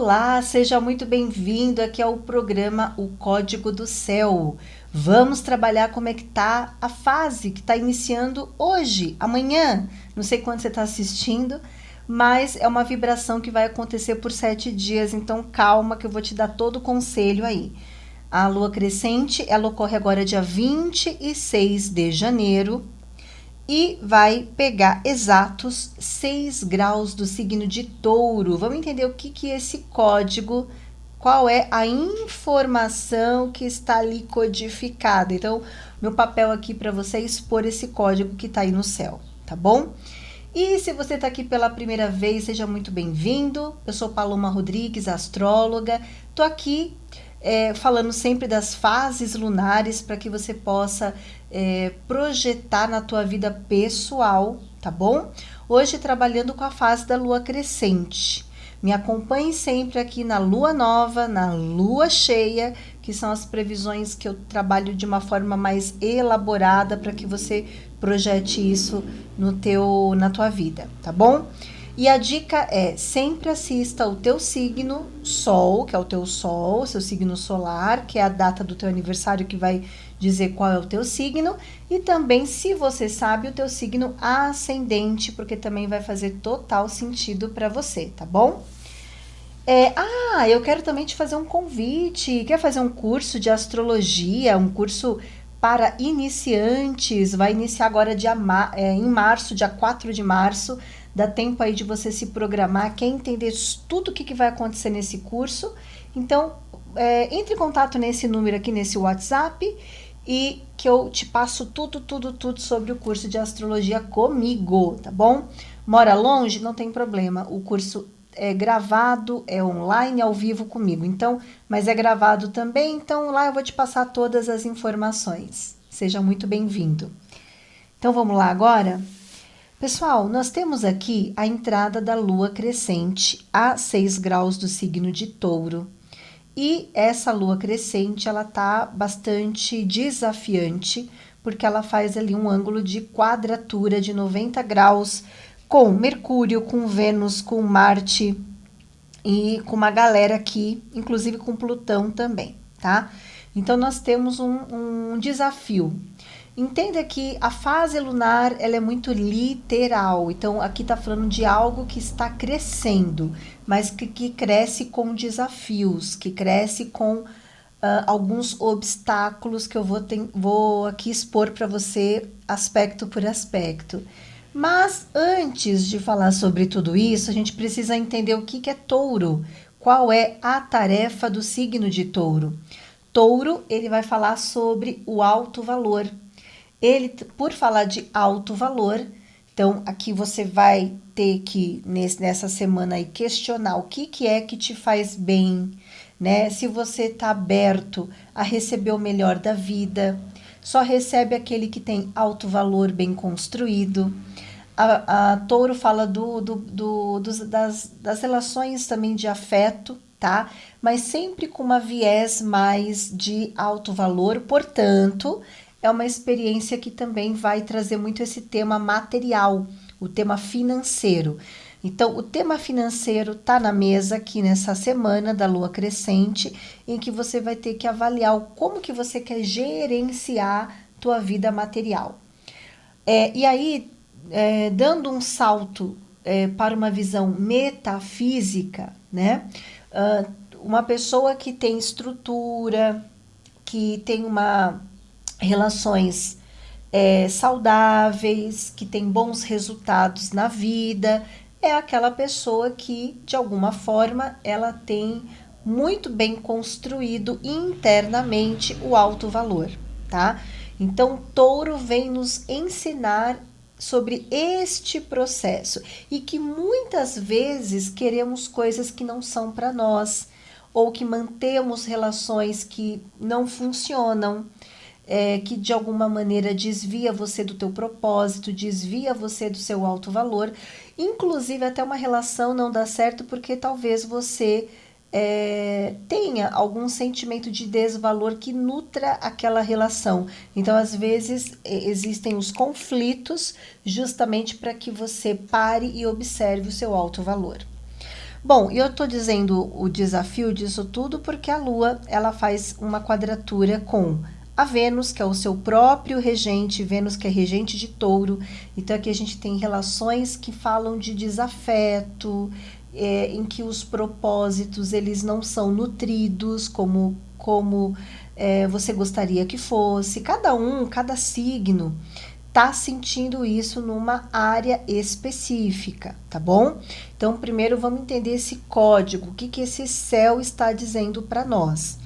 Olá, seja muito bem-vindo aqui ao programa O Código do Céu. Vamos trabalhar como é que tá a fase que está iniciando hoje, amanhã. Não sei quando você está assistindo, mas é uma vibração que vai acontecer por 7 dias, então calma que eu vou te dar todo o conselho aí. A lua crescente, ela ocorre agora dia 26 de janeiro e vai pegar exatos 6 graus do signo de Touro. Vamos entender o que é esse código, qual é a informação que está ali codificada. Então, meu papel aqui para você é expor esse código que está aí no céu, tá bom? E se você está aqui pela primeira vez, seja muito bem-vindo. Eu sou Paloma Rodrigues, astróloga. Estou aqui falando sempre das fases lunares para que você possa projetar na tua vida pessoal, tá bom? Hoje trabalhando com a fase da lua crescente. Me acompanhe sempre aqui na lua nova, na lua cheia, que são as previsões que eu trabalho de uma forma mais elaborada para que você projete isso na tua vida, tá bom? E a dica é, sempre assista o teu signo Sol, que é o teu Sol, seu signo solar, que é a data do teu aniversário que vai dizer qual é o teu signo, e também, se você sabe, o teu signo ascendente, porque também vai fazer total sentido para você, tá bom? Eu quero também te fazer um convite. Quer fazer um curso de astrologia, um curso para iniciantes? Vai iniciar agora em março, dia 4 de março. Dá tempo aí de você se programar, quer entender tudo o que vai acontecer nesse curso. Então, entre em contato nesse número aqui, nesse WhatsApp, e que eu te passo tudo sobre o curso de astrologia comigo, tá bom? Mora longe? Não tem problema. O curso é gravado, é online, ao vivo comigo. Então, mas é gravado também, então lá eu vou te passar todas as informações. Seja muito bem-vindo. Então, vamos lá agora? Pessoal, nós temos aqui a entrada da lua crescente a 6 graus do signo de Touro. E essa lua crescente, ela tá bastante desafiante, porque ela faz ali um ângulo de quadratura de 90 graus com Mercúrio, com Vênus, com Marte e com uma galera aqui, inclusive com Plutão também, tá? Então, nós temos um desafio. Entenda que a fase lunar, ela é muito literal. Então, aqui está falando de algo que está crescendo, mas que cresce com desafios, que cresce com alguns obstáculos que eu vou aqui expor para você, aspecto por aspecto. Mas, antes de falar sobre tudo isso, a gente precisa entender o que é Touro. Qual é a tarefa do signo de Touro? Touro, ele vai falar sobre o alto valor. Ele, por falar de alto valor, então aqui você vai ter que, nessa semana aí, questionar o que é que te faz bem, né? Se você está aberto a receber o melhor da vida, só recebe aquele que tem alto valor bem construído. A Touro fala das relações também de afeto, tá? Mas sempre com uma viés mais de alto valor, portanto, é uma experiência que também vai trazer muito esse tema material, o tema financeiro. Então, o tema financeiro está na mesa aqui nessa semana da lua crescente, em que você vai ter que avaliar como que você quer gerenciar tua vida material. E aí, dando um salto para uma visão metafísica, né? Uma pessoa que tem estrutura, que tem relações saudáveis, que tem bons resultados na vida, é aquela pessoa que, de alguma forma, ela tem muito bem construído internamente o alto valor, tá? Então, Touro vem nos ensinar sobre este processo e que muitas vezes queremos coisas que não são para nós ou que mantemos relações que não funcionam, que de alguma maneira desvia você do teu propósito, desvia você do seu alto valor, inclusive até uma relação não dá certo porque talvez você tenha algum sentimento de desvalor que nutra aquela relação. Então, às vezes, existem os conflitos justamente para que você pare e observe o seu alto valor. Bom, e eu estou dizendo o desafio disso tudo porque a Lua, ela faz uma quadratura com a Vênus, que é o seu próprio regente, Vênus que é regente de Touro. Então aqui a gente tem relações que falam de desafeto, em que os propósitos eles não são nutridos como você gostaria que fosse. Cada signo tá sentindo isso numa área específica, tá bom? Então, primeiro vamos entender esse código, o que esse céu está dizendo para nós.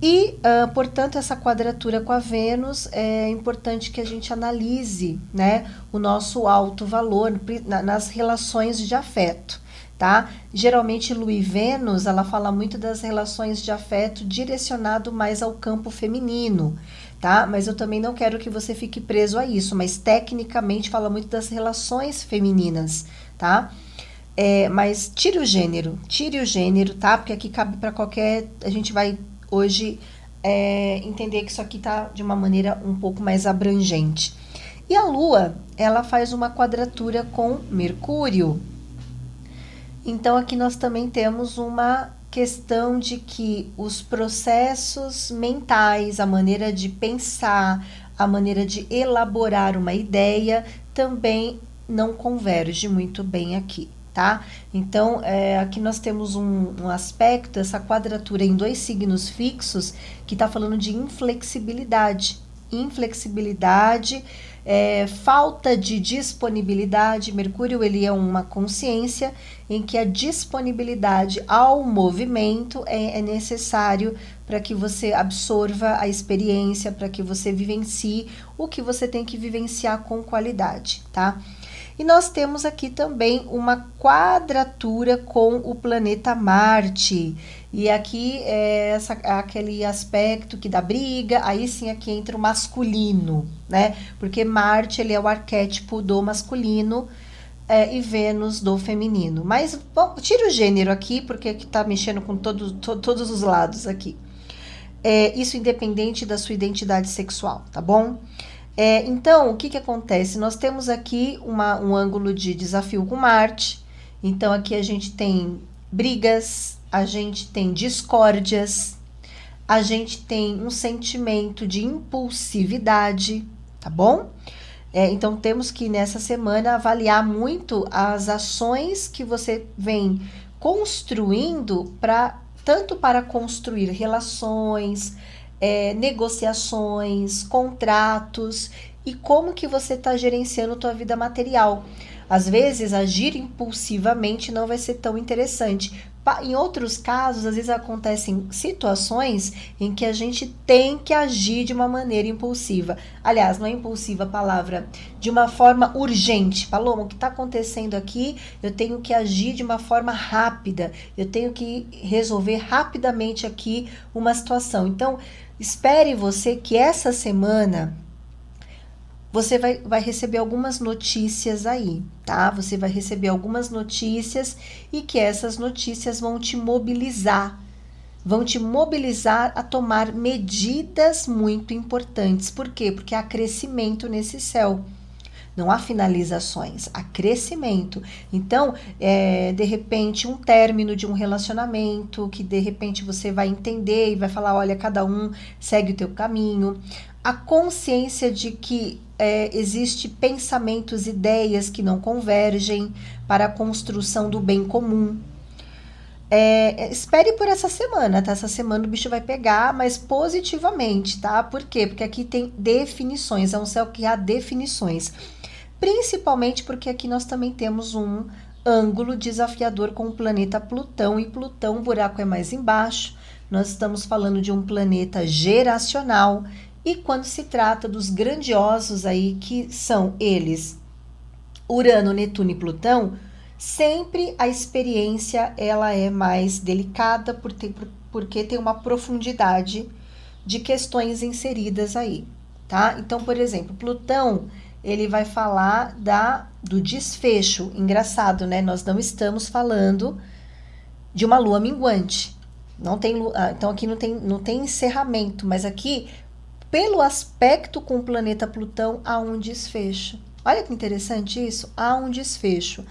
E, portanto, essa quadratura com a Vênus, é importante que a gente analise, né, o nosso alto valor nas relações de afeto, tá? Geralmente, Lua e Vênus, ela fala muito das relações de afeto direcionado mais ao campo feminino, tá? Mas eu também não quero que você fique preso a isso, mas tecnicamente fala muito das relações femininas, tá? Mas tire o gênero, tá? Porque aqui cabe para qualquer. A gente vai hoje entender que isso aqui tá de uma maneira um pouco mais abrangente. E a Lua, ela faz uma quadratura com Mercúrio. Então aqui nós também temos uma questão de que os processos mentais, a maneira de pensar, a maneira de elaborar uma ideia também não converge muito bem aqui, tá? Então, aqui nós temos um aspecto, essa quadratura em 2 signos fixos, que está falando de inflexibilidade. Falta de disponibilidade. Mercúrio, ele é uma consciência em que a disponibilidade ao movimento é necessário para que você absorva a experiência, para que você vivencie o que você tem que vivenciar com qualidade, tá? E nós temos aqui também uma quadratura com o planeta Marte. E aqui é aquele aspecto que dá briga, aí sim aqui entra o masculino, né? Porque Marte, ele é o arquétipo do masculino e Vênus do feminino. Mas bom, tira o gênero aqui, porque aqui tá mexendo com todos os lados aqui. Isso independente da sua identidade sexual, tá bom? Então, o que acontece? Nós temos aqui um ângulo de desafio com Marte. Então, aqui a gente tem brigas, a gente tem discórdias, a gente tem um sentimento de impulsividade, tá bom? Então, temos que nessa semana avaliar muito as ações que você vem construindo tanto para construir relações, negociações, contratos e como que você está gerenciando a tua vida material. Às vezes, agir impulsivamente não vai ser tão interessante. Em outros casos, às vezes acontecem situações em que a gente tem que agir de uma maneira impulsiva. Aliás, não é impulsiva a palavra, de uma forma urgente. Paloma, o que está acontecendo aqui? Eu tenho que agir de uma forma rápida. Eu tenho que resolver rapidamente aqui uma situação. Então, espere você que essa semana você vai receber algumas notícias aí, tá? Você vai receber algumas notícias e que essas notícias vão te mobilizar a tomar medidas muito importantes. Por quê? Porque há crescimento nesse céu. Não há finalizações, há crescimento. Então, de repente, um término de um relacionamento, que de repente você vai entender e vai falar, olha, cada um segue o teu caminho. A consciência de que existe pensamentos, ideias que não convergem para a construção do bem comum. Espere por essa semana, tá? Essa semana o bicho vai pegar, mas positivamente, tá? Por quê? Porque aqui tem definições, é um céu que há definições. Principalmente porque aqui nós também temos um ângulo desafiador com o planeta Plutão, e Plutão, o buraco é mais embaixo. Nós estamos falando de um planeta geracional, e quando se trata dos grandiosos aí, que são eles, Urano, Netuno e Plutão, sempre a experiência ela é mais delicada porque tem uma profundidade de questões inseridas aí, tá? Então, por exemplo, Plutão, ele vai falar do desfecho. Engraçado, né? Nós não estamos falando de uma lua minguante. Não tem, então aqui não tem encerramento, mas aqui, pelo aspecto com o planeta Plutão, há um desfecho. Olha que interessante isso, há um desfecho.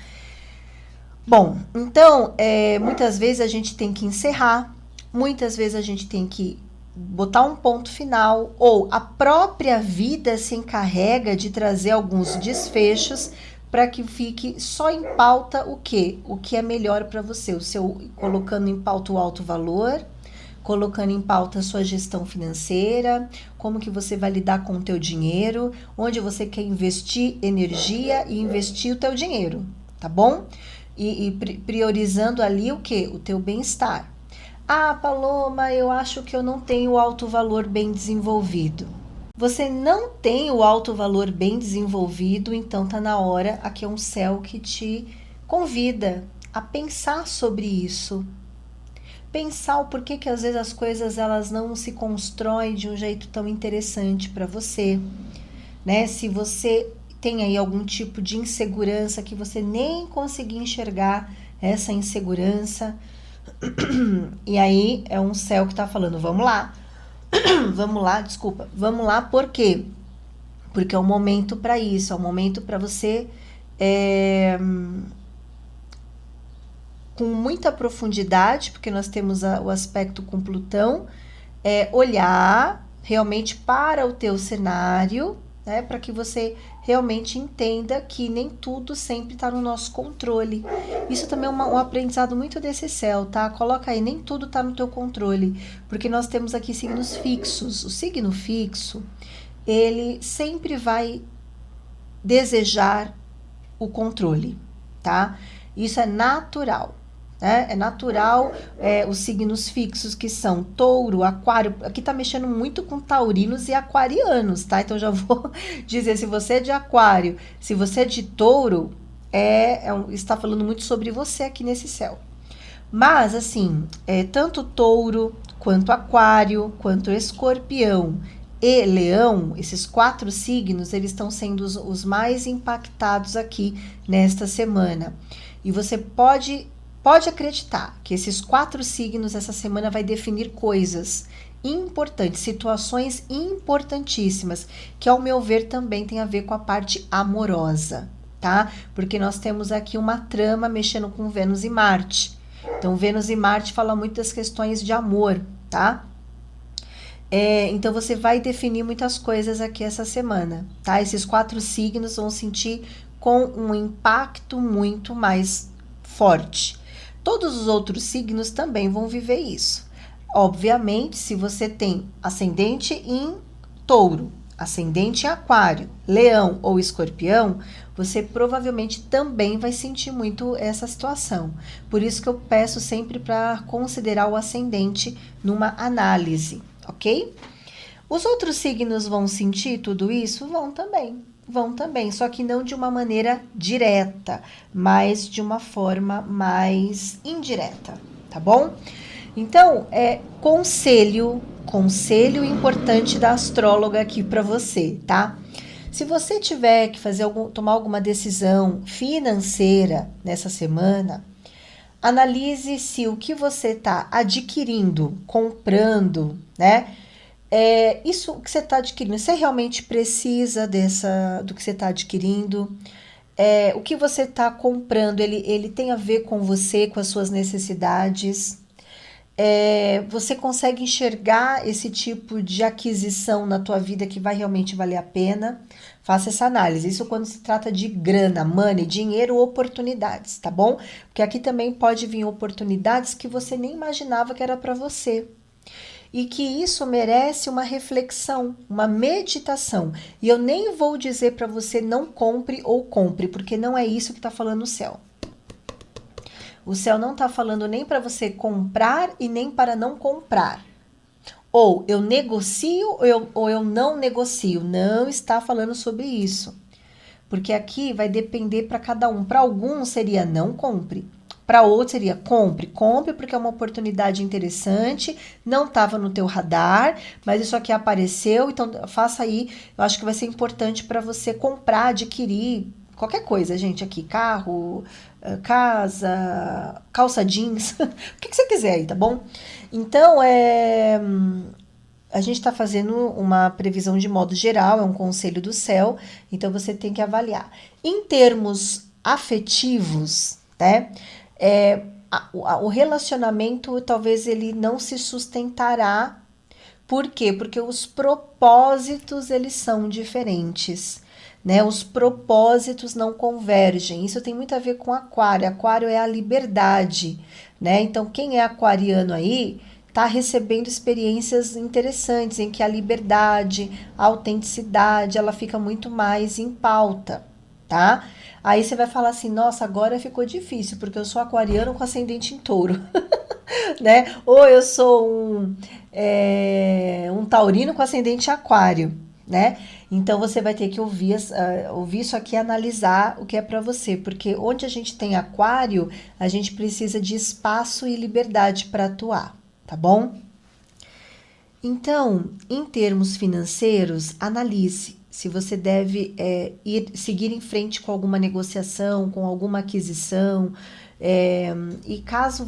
Bom, então, muitas vezes a gente tem que encerrar, muitas vezes a gente tem que botar um ponto final, ou a própria vida se encarrega de trazer alguns desfechos para que fique só em pauta o quê? O que é melhor para você, o seu colocando em pauta o alto valor, colocando em pauta a sua gestão financeira, como que você vai lidar com o teu dinheiro, onde você quer investir energia e investir o teu dinheiro, tá bom? E priorizando ali o quê? O teu bem-estar. Ah, Paloma, eu acho que eu não tenho o alto valor bem desenvolvido. Você não tem o alto valor bem desenvolvido, então tá na hora, aqui é um céu que te convida a pensar sobre isso. Pensar o porquê que às vezes as coisas elas não se constroem de um jeito tão interessante para você, né? Se você tem aí algum tipo de insegurança que você nem conseguir enxergar essa insegurança, e aí é um céu que tá falando, vamos lá, vamos lá, por quê? Porque é o momento para isso, é o momento para você, com muita profundidade, porque nós temos o aspecto com Plutão, olhar realmente para o teu cenário, né, para que você realmente entenda que nem tudo sempre está no nosso controle. Isso também é um aprendizado muito desse céu, tá? Coloca aí, nem tudo está no teu controle, porque nós temos aqui signos fixos. O signo fixo, ele sempre vai desejar o controle, tá? Isso é natural. É natural, os signos fixos que são touro, aquário, aqui tá mexendo muito com taurinos e aquarianos, tá? Então já vou dizer, se você é de aquário, se você é de touro, está falando muito sobre você aqui nesse céu. Mas, assim, tanto touro, quanto aquário, quanto escorpião e leão, esses 4 signos, eles estão sendo os mais impactados aqui nesta semana. E você pode acreditar que esses 4 signos essa semana vai definir coisas importantes, situações importantíssimas, que ao meu ver também tem a ver com a parte amorosa, tá? Porque nós temos aqui uma trama mexendo com Vênus e Marte. Então, Vênus e Marte falam muito das questões de amor, tá? Então, você vai definir muitas coisas aqui essa semana, tá? Esses 4 signos vão sentir com um impacto muito mais forte. Todos os outros signos também vão viver isso. Obviamente, se você tem ascendente em touro, ascendente em aquário, leão ou escorpião, você provavelmente também vai sentir muito essa situação. Por isso que eu peço sempre para considerar o ascendente numa análise, ok? Os outros signos vão sentir tudo isso? Vão também, só que não de uma maneira direta, mas de uma forma mais indireta, tá bom? Então, conselho importante da astróloga aqui para você, tá? Se você tiver que tomar alguma decisão financeira nessa semana, analise se o que você está adquirindo, comprando, né? Isso que você está adquirindo, você realmente precisa do que você está adquirindo? O que você está comprando, ele tem a ver com você, com as suas necessidades? Você consegue enxergar esse tipo de aquisição na tua vida que vai realmente valer a pena? Faça essa análise. Isso quando se trata de grana, money, dinheiro, oportunidades, tá bom? Porque aqui também pode vir oportunidades que você nem imaginava que era para você. E que isso merece uma reflexão, uma meditação. E eu nem vou dizer para você não compre ou compre, porque não é isso que está falando o céu. O céu não está falando nem para você comprar e nem para não comprar. Ou eu negocio ou eu não negocio. Não está falando sobre isso. Porque aqui vai depender para cada um. Para alguns seria não compre. Para outros seria compre porque é uma oportunidade interessante, não estava no teu radar, mas isso aqui apareceu, então faça aí, eu acho que vai ser importante para você comprar, adquirir, qualquer coisa, gente, aqui, carro, casa, calça jeans, o que você quiser aí, tá bom? Então, a gente está fazendo uma previsão de modo geral, é um conselho do céu, então você tem que avaliar. Em termos afetivos, né? O relacionamento talvez ele não se sustentará. Por quê? Porque os propósitos eles são diferentes, né? Os propósitos não convergem. Isso tem muito a ver com aquário. Aquário é a liberdade, né? Então, quem é aquariano aí está recebendo experiências interessantes em que a liberdade, a autenticidade, ela fica muito mais em pauta, tá? Aí você vai falar assim, nossa, agora ficou difícil, porque eu sou aquariano com ascendente em touro, né? Ou eu sou um taurino com ascendente em aquário, né? Então você vai ter que ouvir isso aqui e analisar o que é para você, porque onde a gente tem aquário, a gente precisa de espaço e liberdade para atuar, tá bom? Então, em termos financeiros, analise se você deve seguir em frente com alguma negociação, com alguma aquisição, e caso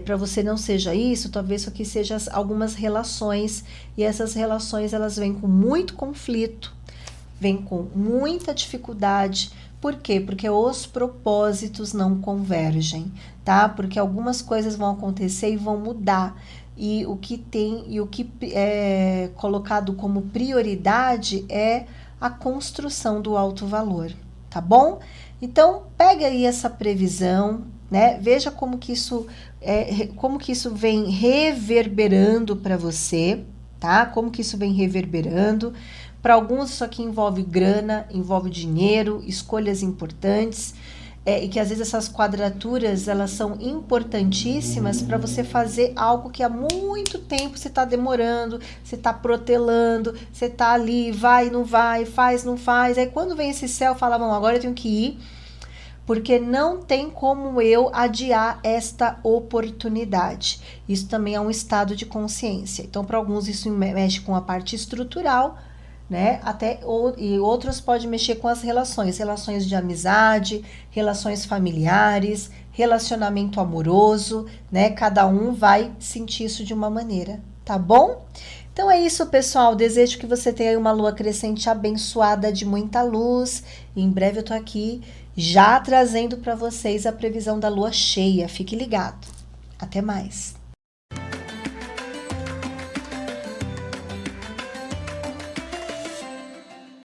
para você não seja isso, talvez isso aqui seja algumas relações, e essas relações elas vêm com muito conflito, vêm com muita dificuldade. Por quê? Porque os propósitos não convergem, tá? Porque algumas coisas vão acontecer e vão mudar. E o que é colocado como prioridade é a construção do alto valor, tá bom? Então, pega aí essa previsão, né? Veja como que isso vem reverberando para você, tá? Como que isso vem reverberando. Para alguns isso aqui envolve grana, envolve dinheiro, escolhas importantes, e que às vezes essas quadraturas elas são importantíssimas para você fazer algo que há muito tempo você está demorando, você está protelando, você está ali, vai, não vai, faz, não faz. Aí quando vem esse céu, fala, bom, agora eu tenho que ir, porque não tem como eu adiar esta oportunidade. Isso também é um estado de consciência. Então, para alguns isso mexe com a parte estrutural, né? E outros podem mexer com as relações de amizade, relações familiares, relacionamento amoroso, né? Cada um vai sentir isso de uma maneira, tá bom? Então é isso, pessoal. Desejo que você tenha uma lua crescente abençoada de muita luz. E em breve eu tô aqui já trazendo para vocês a previsão da lua cheia. Fique ligado. Até mais.